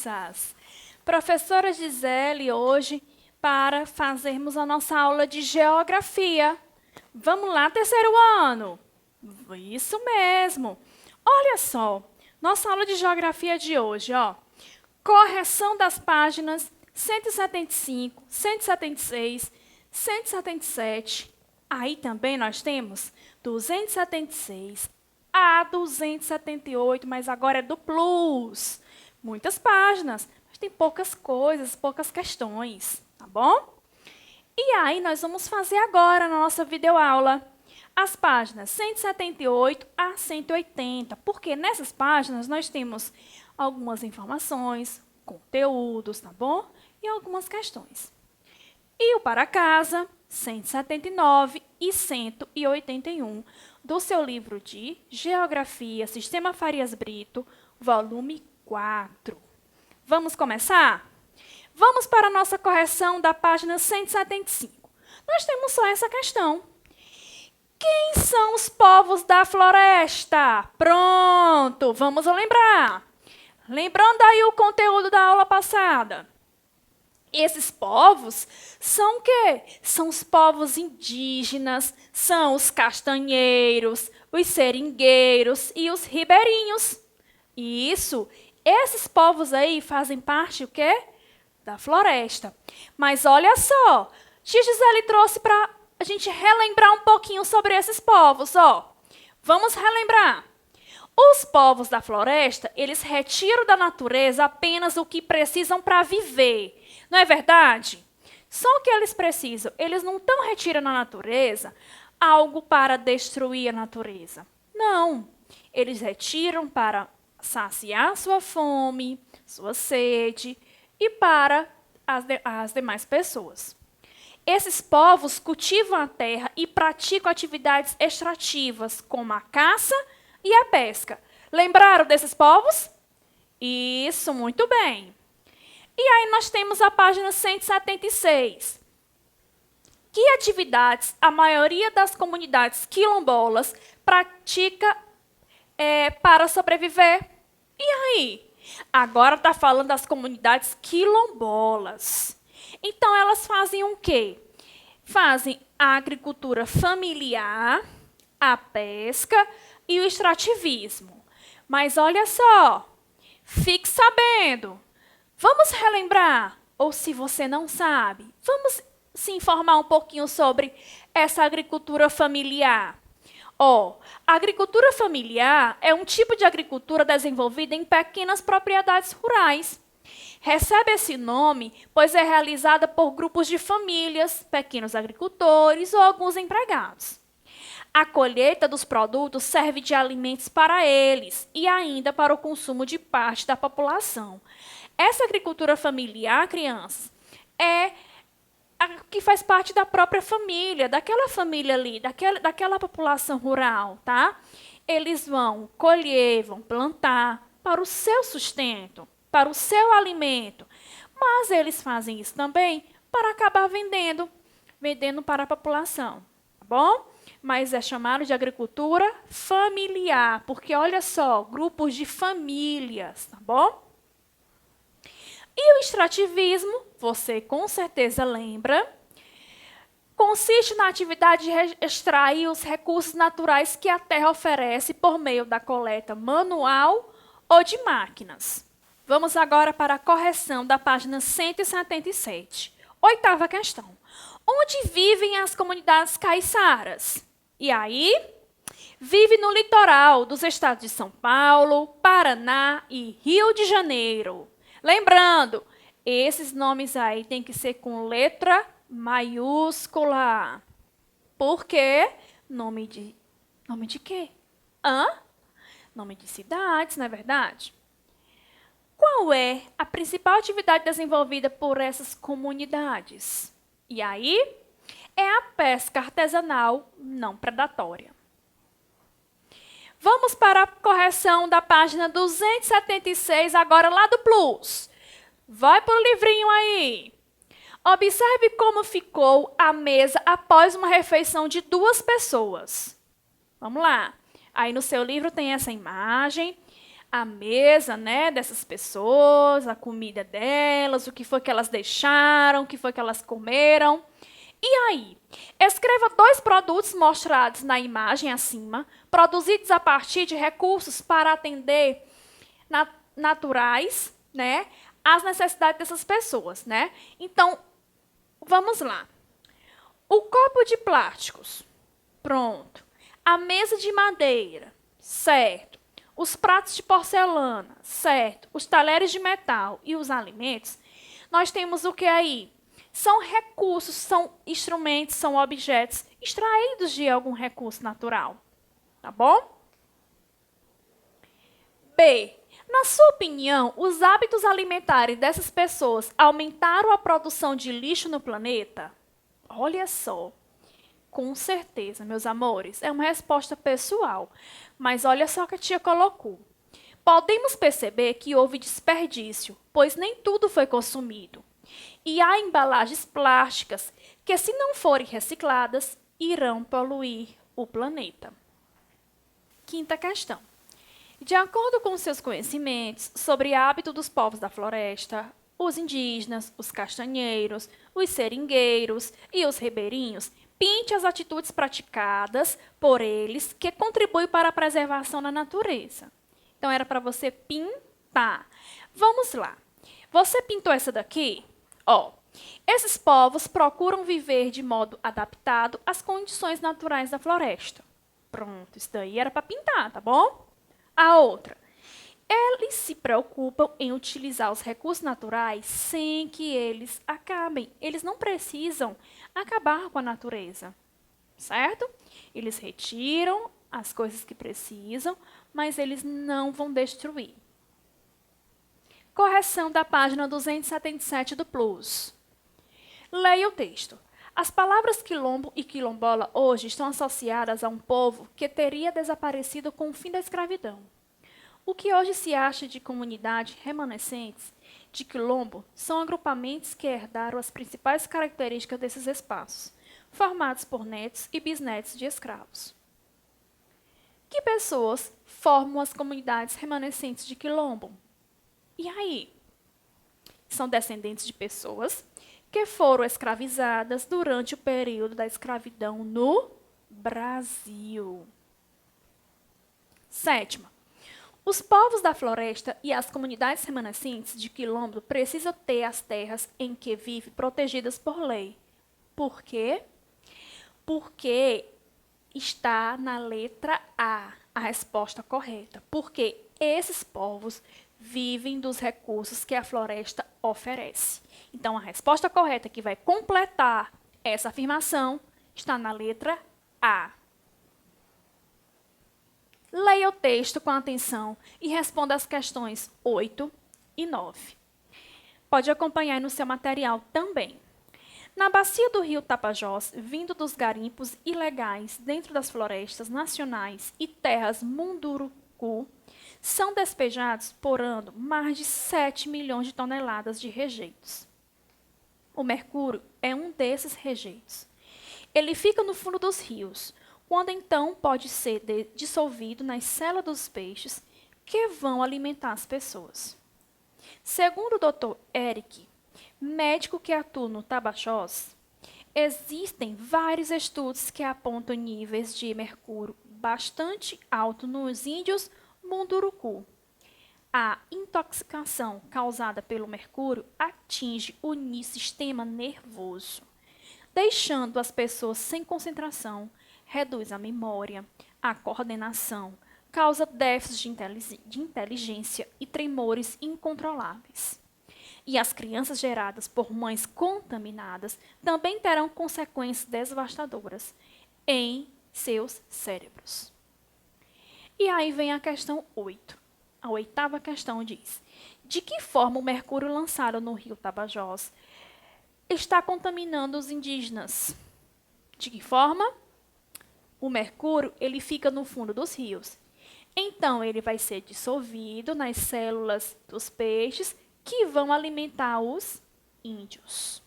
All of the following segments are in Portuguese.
crianças! Professora Gisele hoje para fazermos a nossa aula de geografia. Vamos lá, terceiro ano? Isso mesmo! Olha só, nossa aula de geografia de hoje, ó. Correção das páginas 175, 176, 177. Aí também nós temos 276 a 278, mas agora é do plus. Muitas páginas, mas tem poucas coisas, poucas questões, tá bom? E aí nós vamos fazer agora na nossa videoaula as páginas 178 a 180, porque nessas páginas nós temos algumas informações, conteúdos, tá bom? E algumas questões. E o para casa, 179 e 181, do seu livro de Geografia, Sistema Farias Brito, volume 4. Vamos começar? Vamos para a nossa correção da página 175. Nós temos só essa questão. Quem são os povos da floresta? Pronto, vamos lembrar. Lembrando aí o conteúdo da aula passada. Esses povos são o quê? São os povos indígenas, são os castanheiros, os seringueiros e os ribeirinhos. Isso, esses povos aí fazem parte o quê? Da floresta. Mas olha só, Tia Gisele trouxe para a gente relembrar um pouquinho sobre esses povos, ó. Vamos relembrar. Os povos da floresta, eles retiram da natureza apenas o que precisam para viver. Não é verdade? Só o que eles precisam. Eles não estão retirando da natureza algo para destruir a natureza. Não. Eles retiram para saciar sua fome, sua sede e para as demais pessoas. Esses povos cultivam a terra e praticam atividades extrativas, como a caça e a pesca. Lembraram desses povos? Isso, muito bem. E aí nós temos a página 176. Que atividades a maioria das comunidades quilombolas pratica para sobreviver? E aí? Agora está falando das comunidades quilombolas. Então, elas fazem o quê? Fazem a agricultura familiar, a pesca e o extrativismo. Mas olha só, fique sabendo. Vamos relembrar, ou se você não sabe, vamos se informar um pouquinho sobre essa agricultura familiar. Ó, a agricultura familiar é um tipo de agricultura desenvolvida em pequenas propriedades rurais. Recebe esse nome, pois é realizada por grupos de famílias, pequenos agricultores ou alguns empregados. A colheita dos produtos serve de alimentos para eles e ainda para o consumo de parte da população. Essa agricultura familiar, crianças, é a que faz parte da própria família, daquela família ali, daquela população rural, tá? Eles vão colher, vão plantar para o seu sustento, para o seu alimento. Mas eles fazem isso também para acabar vendendo para a população, tá bom? Mas é chamado de agricultura familiar, porque olha só, grupos de famílias, tá bom? E o extrativismo, você com certeza lembra, consiste na atividade de extrair os recursos naturais que a terra oferece por meio da coleta manual ou de máquinas. Vamos agora para a correção da página 177. Oitava questão. Onde vivem as comunidades caiçaras? E aí? Vive no litoral dos estados de São Paulo, Paraná e Rio de Janeiro. Lembrando, esses nomes aí tem que ser com letra maiúscula. Por quê? Nome de quê? Nome de cidades, não é verdade? Qual é a principal atividade desenvolvida por essas comunidades? E aí? É a pesca artesanal não predatória. Vamos para a correção da página 276, agora lá do plus. Vai para o livrinho aí. Observe como ficou a mesa após uma refeição de 2 pessoas. Vamos lá. Aí no seu livro tem essa imagem. a mesa, né, dessas pessoas, a comida delas, o que foi que elas deixaram, o que foi que elas comeram. E aí, escreva 2 produtos mostrados na imagem acima, produzidos a partir de recursos para atender naturais, né, às necessidades dessas pessoas, né? Então, vamos lá. O copo de plásticos, pronto. A mesa de madeira, certo. Os pratos de porcelana, certo. Os talheres de metal e os alimentos. Nós temos o que aí? São recursos, são instrumentos, são objetos extraídos de algum recurso natural. Tá bom? B. Na sua opinião, os hábitos alimentares dessas pessoas aumentaram a produção de lixo no planeta? Olha só. Com certeza, meus amores, é uma resposta pessoal. Mas olha só o que a tia colocou. Podemos perceber que houve desperdício, pois nem tudo foi consumido. E há embalagens plásticas que, se não forem recicladas, irão poluir o planeta. Quinta questão. De acordo com seus conhecimentos sobre hábito dos povos da floresta, os indígenas, os castanheiros, os seringueiros e os ribeirinhos, pinte as atitudes praticadas por eles que contribuem para a preservação da natureza. Então, era para você pintar. Vamos lá. Você pintou essa daqui? Ó, esses povos procuram viver de modo adaptado às condições naturais da floresta. Pronto, isso daí era para pintar, tá bom? A outra. Eles se preocupam em utilizar os recursos naturais sem que eles acabem. Eles não precisam acabar com a natureza, certo? Eles retiram as coisas que precisam, mas eles não vão destruir. Correção da página 277 do Plus. Leia o texto. As palavras quilombo e quilombola hoje estão associadas a um povo que teria desaparecido com o fim da escravidão. O que hoje se acha de comunidades remanescentes de quilombo são agrupamentos que herdaram as principais características desses espaços, formados por netos e bisnetos de escravos. Que pessoas formam as comunidades remanescentes de quilombo? E aí? São descendentes de pessoas que foram escravizadas durante o período da escravidão no Brasil. Sétima. Os povos da floresta e as comunidades remanescentes de quilombo precisam ter as terras em que vivem protegidas por lei. Por quê? Porque está na letra a resposta correta. Porque esses povos vivem dos recursos que a floresta oferece. Então, a resposta correta que vai completar essa afirmação está na letra A. Leia o texto com atenção e responda as questões 8 e 9. Pode acompanhar no seu material também. Na bacia do rio Tapajós, vindo dos garimpos ilegais dentro das florestas nacionais e terras Munduruku, são despejados por ano mais de 7 milhões de toneladas de rejeitos. O mercúrio é um desses rejeitos. Ele fica no fundo dos rios, quando então pode ser dissolvido nas células dos peixes que vão alimentar as pessoas. Segundo o Dr. Eric, médico que atua no Tapajós, existem vários estudos que apontam níveis de mercúrio bastante altos nos índios Munduruku. A intoxicação causada pelo mercúrio atinge o sistema nervoso, deixando as pessoas sem concentração, reduz a memória, a coordenação, causa déficits de inteligência e tremores incontroláveis. E as crianças geradas por mães contaminadas também terão consequências devastadoras em seus cérebros. E aí vem a questão 8. A 8ª questão diz: de que forma o mercúrio lançado no rio Tapajós está contaminando os indígenas? De que forma? O mercúrio ele fica no fundo dos rios. Então, ele vai ser dissolvido nas células dos peixes que vão alimentar os índios.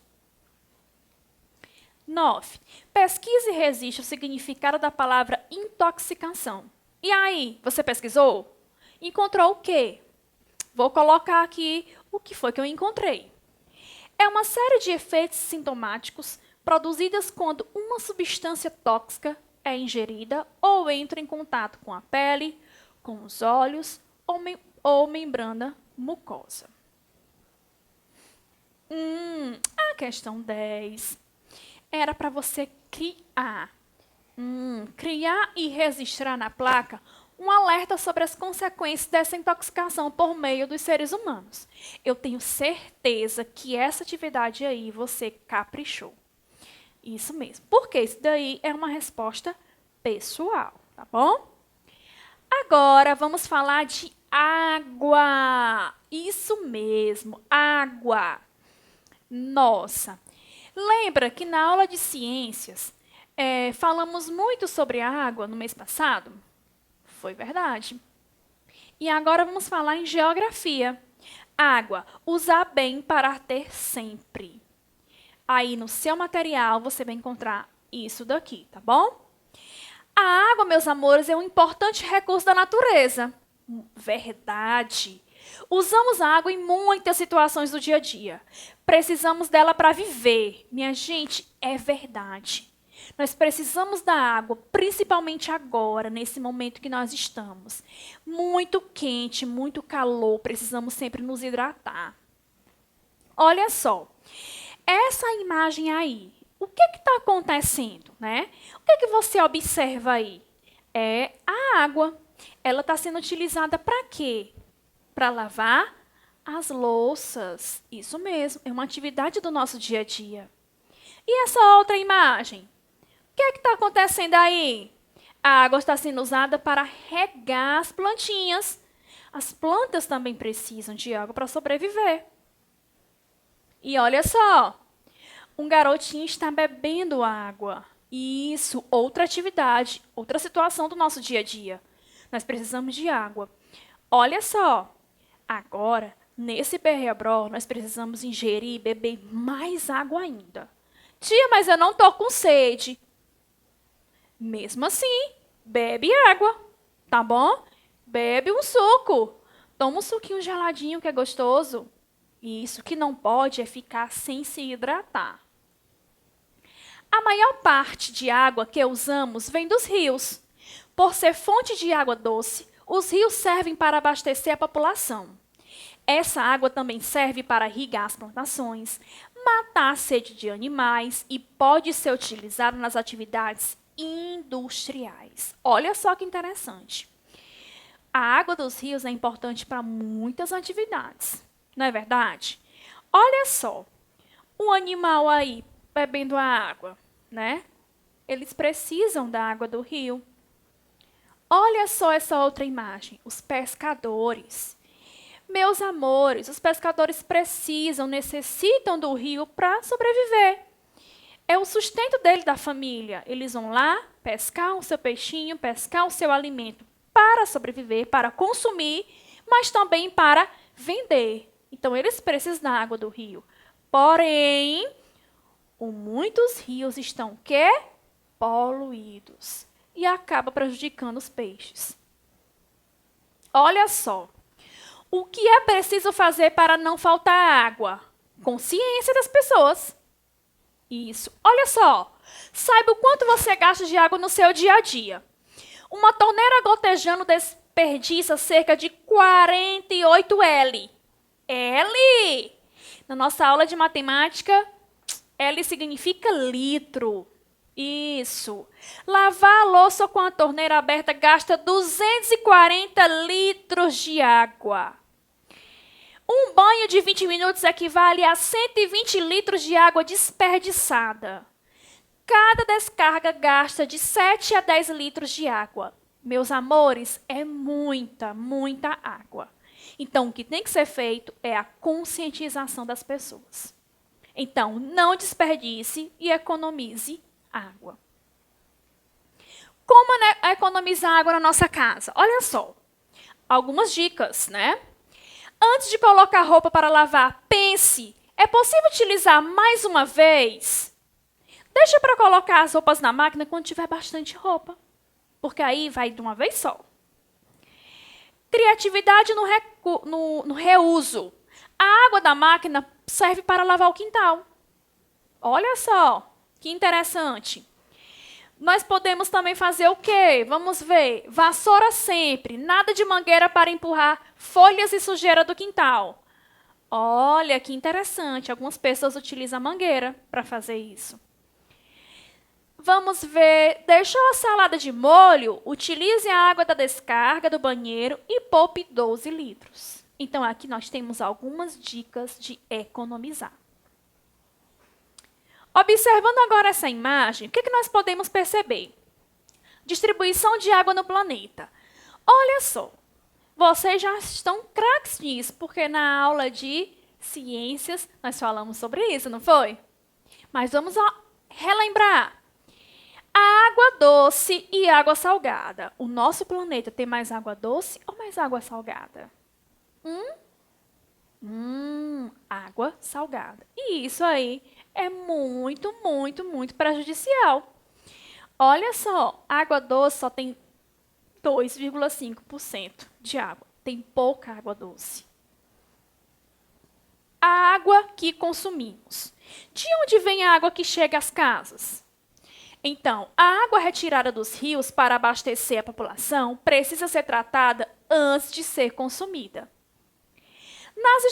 9. Pesquise e registre o significado da palavra intoxicação. E aí, você pesquisou? Encontrou o quê? Vou colocar aqui o que foi que eu encontrei. É uma série de efeitos sintomáticos produzidas quando uma substância tóxica é ingerida ou entra em contato com a pele, com os olhos ou membrana mucosa. A questão 10 era para você criar. Criar e registrar na placa um alerta sobre as consequências dessa intoxicação por meio dos seres humanos. Eu tenho certeza que essa atividade aí você caprichou. Isso mesmo. Porque isso daí é uma resposta pessoal, tá bom? Agora vamos falar de água. Isso mesmo, água. Nossa, lembra que na aula de ciências falamos muito sobre a água no mês passado? Foi verdade. E agora vamos falar em geografia. Água, usar bem para ter sempre. Aí no seu material você vai encontrar isso daqui, tá bom? A água, meus amores, é um importante recurso da natureza. Verdade. Usamos a água em muitas situações do dia a dia. Precisamos dela para viver. Minha gente, é verdade. Nós precisamos da água, principalmente agora, nesse momento que nós estamos. Muito quente, muito calor, precisamos sempre nos hidratar. Olha só, essa imagem aí, o que está acontecendo, né? O que você observa aí? É a água. Ela está sendo utilizada para quê? Para lavar as louças. Isso mesmo, é uma atividade do nosso dia a dia. E essa outra imagem? O que está acontecendo aí? A água está sendo usada para regar as plantinhas. As plantas também precisam de água para sobreviver. E olha só, um garotinho está bebendo água. Isso, outra atividade, outra situação do nosso dia a dia. Nós precisamos de água. Olha só, agora, nesse perrebró, nós precisamos ingerir e beber mais água ainda. Tia, mas eu não estou com sede. Mesmo assim, bebe água, tá bom? Bebe um suco. Toma um suquinho geladinho que é gostoso. Isso que não pode é ficar sem se hidratar. A maior parte de água que usamos vem dos rios. Por ser fonte de água doce, os rios servem para abastecer a população. Essa água também serve para irrigar as plantações, matar a sede de animais e pode ser utilizada nas atividades industriais. Olha só que interessante. A água dos rios é importante para muitas atividades, não é verdade? Olha só, um animal aí bebendo a água, né? Eles precisam da água do rio. Olha só essa outra imagem, os pescadores. Meus amores, os pescadores necessitam do rio para sobreviver. É o sustento dele, da família. Eles vão lá pescar o seu peixinho, pescar o seu alimento para sobreviver, para consumir, mas também para vender. Então, eles precisam da água do rio. Porém, muitos rios estão o quê? Poluídos. E acaba prejudicando os peixes. Olha só. O que é preciso fazer para não faltar água? Consciência das pessoas. Isso. Olha só. Saiba o quanto você gasta de água no seu dia a dia. Uma torneira gotejando desperdiça cerca de 48 L. L! Na nossa aula de matemática, L significa litro. Isso. Lavar a louça com a torneira aberta gasta 240 litros de água. Um banho de 20 minutos equivale a 120 litros de água desperdiçada. Cada descarga gasta de 7 a 10 litros de água. Meus amores, é muita, muita água. Então, o que tem que ser feito é a conscientização das pessoas. Então, não desperdice e economize água. Como economizar água na nossa casa? Olha só, algumas dicas, né? Antes de colocar roupa para lavar, pense, é possível utilizar mais uma vez? Deixa para colocar as roupas na máquina quando tiver bastante roupa, porque aí vai de uma vez só. Criatividade no reuso. A água da máquina serve para lavar o quintal. Olha só, que interessante. Nós podemos também fazer o quê? Vamos ver. Vassoura sempre. Nada de mangueira para empurrar folhas e sujeira do quintal. Olha, que interessante. Algumas pessoas utilizam a mangueira para fazer isso. Vamos ver. Deixou a salada de molho? Utilize a água da descarga do banheiro e poupe 12 litros. Então, aqui nós temos algumas dicas de economizar. Observando agora essa imagem, o que nós podemos perceber? Distribuição de água no planeta. Olha só, vocês já estão craques nisso, porque na aula de ciências nós falamos sobre isso, não foi? Mas vamos relembrar. A água doce e água salgada. O nosso planeta tem mais água doce ou mais água salgada? Água salgada. E isso aí é muito, muito, muito prejudicial. Olha só, água doce só tem 2,5% de água. Tem pouca água doce. A água que consumimos. De onde vem a água que chega às casas? Então, a água retirada dos rios para abastecer a população precisa ser tratada antes de ser consumida. Nas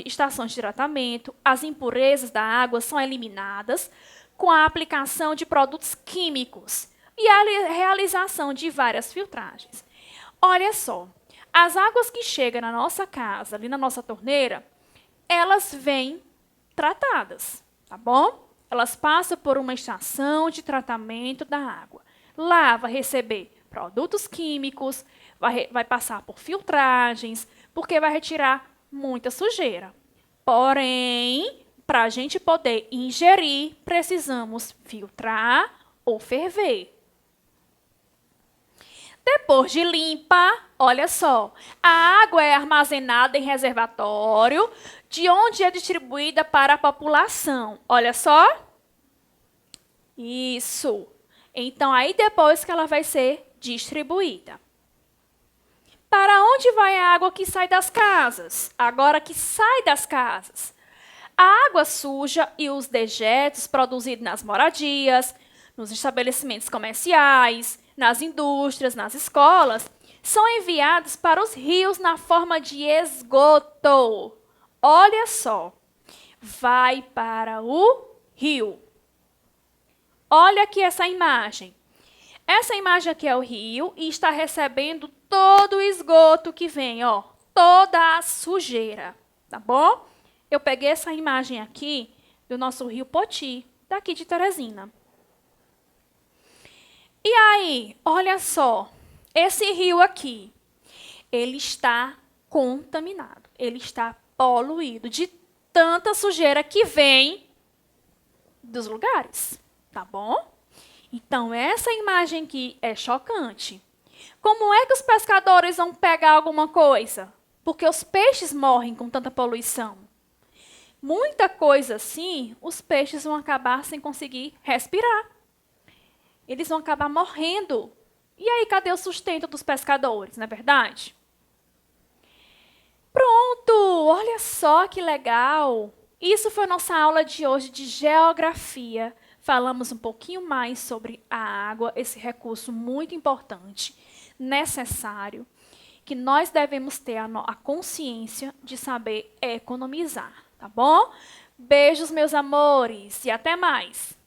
estações de tratamento, as impurezas da água são eliminadas com a aplicação de produtos químicos e a realização de várias filtragens. Olha só, as águas que chegam na nossa casa, ali na nossa torneira, elas vêm tratadas, tá bom? Elas passam por uma estação de tratamento da água. Lá vai receber produtos químicos, vai passar por filtragens, porque vai retirar muita sujeira. Porém, para a gente poder ingerir, precisamos filtrar ou ferver. Depois de limpa, olha só, a água é armazenada em reservatório, de onde é distribuída para a população. Olha só. Isso. Então, aí depois que ela vai ser distribuída. Para onde vai a água que sai das casas? Agora que sai das casas. A água suja e os dejetos produzidos nas moradias, nos estabelecimentos comerciais, nas indústrias, nas escolas, são enviados para os rios na forma de esgoto. Olha só, vai para o rio. Olha aqui essa imagem. Essa imagem aqui é o rio e está recebendo todo o esgoto que vem, ó, toda a sujeira, tá bom? Eu peguei essa imagem aqui do nosso rio Poti, daqui de Teresina. E aí, olha só, esse rio aqui, ele está contaminado, ele está poluído de tanta sujeira que vem dos lugares, tá bom? Então, essa imagem aqui é chocante. Como é que os pescadores vão pegar alguma coisa? Porque os peixes morrem com tanta poluição. Muita coisa assim, os peixes vão acabar sem conseguir respirar. Eles vão acabar morrendo. E aí, cadê o sustento dos pescadores, não é verdade? Pronto! Olha só que legal! Isso foi a nossa aula de hoje de geografia. Falamos um pouquinho mais sobre a água, esse recurso muito importante, necessário, que nós devemos ter a consciência de saber economizar, tá bom? Beijos, meus amores, e até mais!